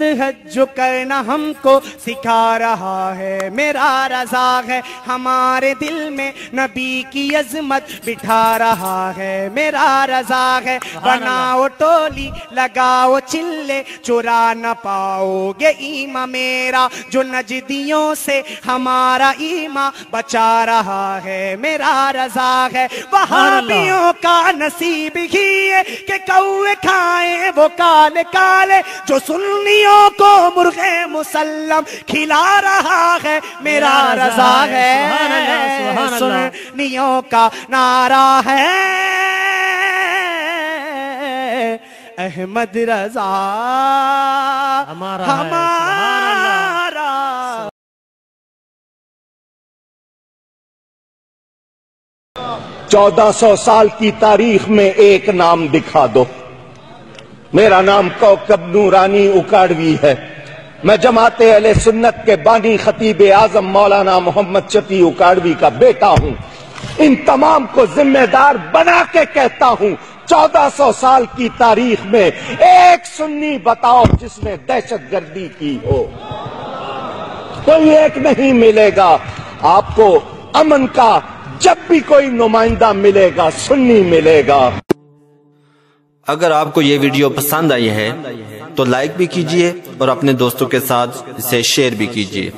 ہے جو کرنا ہم کو سکھا رہا ہے، میرا رضا ہے ہمارے دل میں نبی کی عظمت بٹھا رہا ہے، میرا رضا ہے بناؤ ٹولی لگاؤ چلے چرا نہ پاؤ گے ایمان میرا، جو نجدیوں سے ہمارا ایمان بچا رہا ہے، میرا رضا ہے وہابیوں کا نصیب ہی ہے کہ کوے کھائیں وہ کالے کالے، جو سنیوں کو مرغ مسلم کھلا رہا ہے، میرا رضا ہے سنیوں کا نعرہ ہے احمد رضا ہمارا۔ 1400 سال کی تاریخ میں ایک نام دکھا دو، میرا نام کوکب نورانی اکاڑوی ہے، میں جماعت اہل سنت کے بانی خطیب اعظم مولانا محمد شفیع اکاڑوی کا بیٹا ہوں، ان تمام کو ذمہ دار بنا کے کہتا ہوں 1400 سال کی تاریخ میں ایک سنی بتاؤ جس نے دہشت گردی کی ہو، کوئی ایک نہیں ملے گا آپ کو۔ امن کا جب بھی کوئی نمائندہ ملے گا سنی ملے گا۔ اگر آپ کو یہ ویڈیو پسند آئی ہے تو لائک بھی کیجئے اور اپنے دوستوں کے ساتھ اسے شیئر بھی کیجئے۔